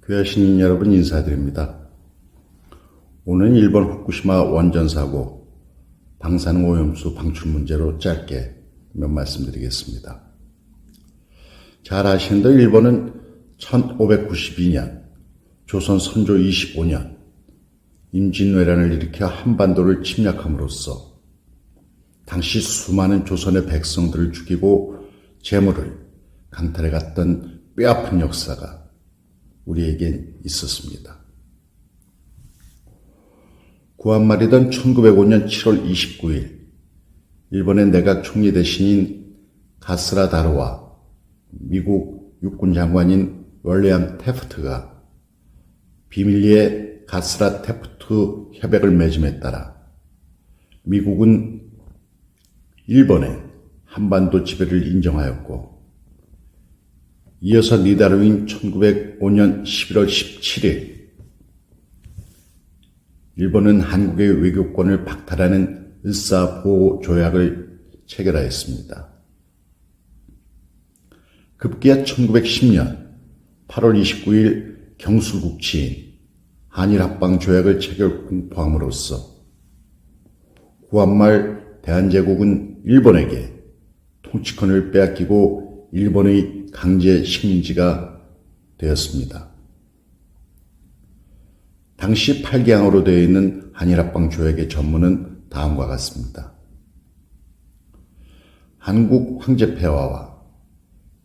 교회 신인 여러분 인사드립니다. 오늘은 일본 후쿠시마 원전 사고 방사능 오염수 방출 문제로 짧게 몇 말씀 드리겠습니다. 잘 아시는 대로 일본은 1592년 조선 선조 25년 임진왜란을 일으켜 한반도를 침략함으로써 당시 수많은 조선의 백성들을 죽이고 재물을 강탈해 갔던 뼈아픈 역사가 우리에겐 있었습니다. 구한말이던 1905년 7월 29일 일본의 내각 총리 대신인 가스라 다로와 미국 육군 장관인 윌리엄 태프트가 비밀리에 가스라 태프트 협약을 맺음에 따라 미국은 일본의 한반도 지배를 인정하였고, 이어서 니달 후인 1905년 11월 17일 일본은 한국의 외교권을 박탈하는 을사보호조약을 체결하였습니다. 급기야 1910년 8월 29일 경술국치인 한일합방조약을 체결 공포함으로써 구한말 대한제국은 일본에게 통치권을 빼앗기고 일본의 강제 식민지가 되었습니다. 당시 8개항으로 되어 있는 한일합방조약의 전문은 다음과 같습니다. 한국 황제폐하와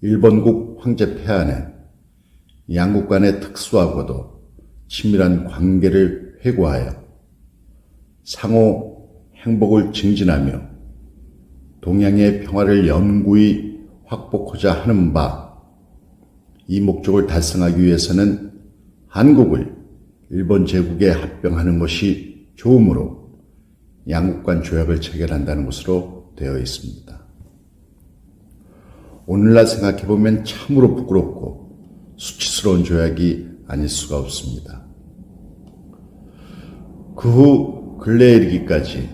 일본국 황제폐하는 양국 간의 특수하고도 친밀한 관계를 회고하여 상호 행복을 증진하며 동양의 평화를 영구히 확보하고자 하는 바, 이 목적을 달성하기 위해서는 한국을 일본 제국에 합병하는 것이 좋으므로 양국 간 조약을 체결한다는 것으로 되어 있습니다. 오늘날 생각해보면 참으로 부끄럽고 수치스러운 조약이 아닐 수가 없습니다. 그 후 근래에 이르기까지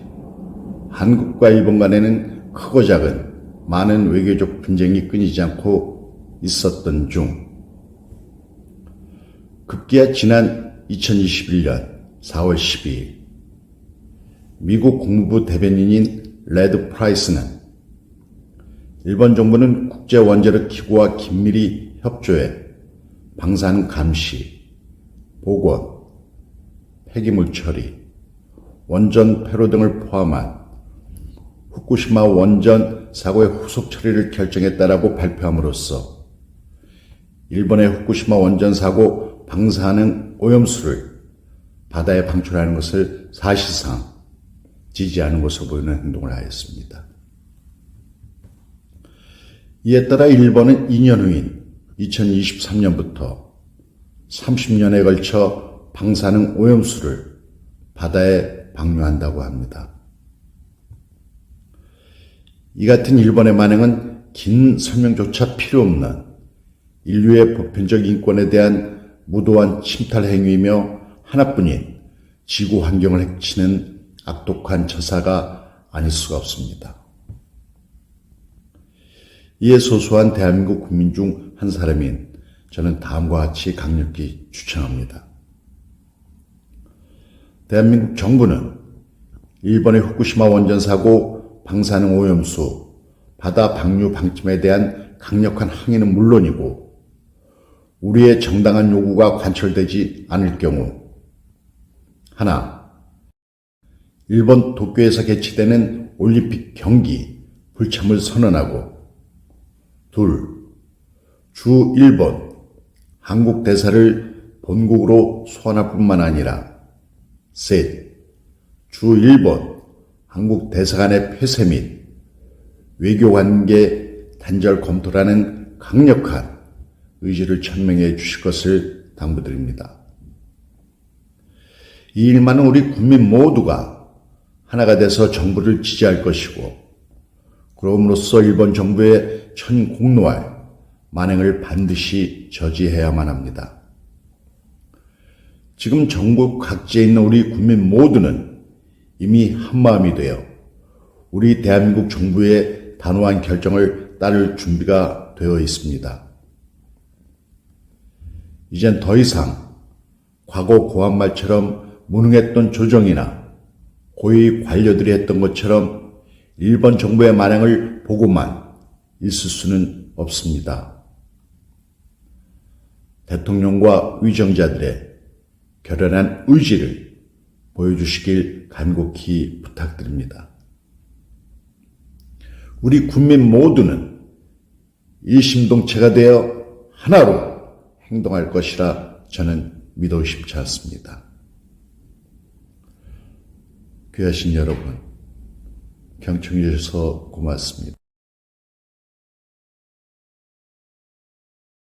한국과 일본 간에는 크고 작은 많은 외교적 분쟁이 끊이지 않고 있었던 중, 급기야 지난 2021년 4월 12일 미국 국무부 대변인인 레드 프라이스는 일본 정부는 국제원자력 기구와 긴밀히 협조해 방사능 감시, 복원, 폐기물 처리, 원전 폐로 등을 포함한 후쿠시마 원전 사고의 후속 처리를 결정했다라고 발표함으로써 일본의 후쿠시마 원전 사고 방사능 오염수를 바다에 방출하는 것을 사실상 지지하는 것으로 보이는 행동을 하였습니다. 이에 따라 일본은 2년 후인 2023년부터 30년에 걸쳐 방사능 오염수를 바다에 방류한다고 합니다. 이 같은 일본의 만행은 긴 설명조차 필요 없는 인류의 보편적 인권에 대한 무도한 침탈 행위이며 하나뿐인 지구 환경을 해치는 악독한 처사가 아닐 수가 없습니다. 이에 소소한 대한민국 국민 중 한 사람인 저는 다음과 같이 강력히 추천합니다. 대한민국 정부는 일본의 후쿠시마 원전 사고 방사능 오염수 바다 방류 방침에 대한 강력한 항의는 물론이고, 우리의 정당한 요구가 관철되지 않을 경우 하나, 일본 도쿄에서 개최되는 올림픽 경기 불참을 선언하고, 둘, 주 일본 한국 대사를 본국으로 소환할 뿐만 아니라 셋, 주 일본 한국 대사관의 폐쇄 및 외교관계 단절 검토라는 강력한 의지를 천명해 주실 것을 당부드립니다. 이 일만은 우리 국민 모두가 하나가 돼서 정부를 지지할 것이고, 그럼으로써 일본 정부의 천공로할 만행을 반드시 저지해야만 합니다. 지금 전국 각지에 있는 우리 국민 모두는 이미 한마음이 되어 우리 대한민국 정부의 단호한 결정을 따를 준비가 되어 있습니다. 이젠 더 이상 과거 고한말처럼 무능했던 조정이나 고위 관료들이 했던 것처럼 일본 정부의 만행을 보고만 있을 수는 없습니다. 대통령과 위정자들의 결연한 의지를 보여주시길 간곡히 부탁드립니다. 우리 국민 모두는 일심동체가 되어 하나로 행동할 것이라 저는 믿어 의심치 않습니다. 귀하신 여러분, 경청해 주셔서 고맙습니다.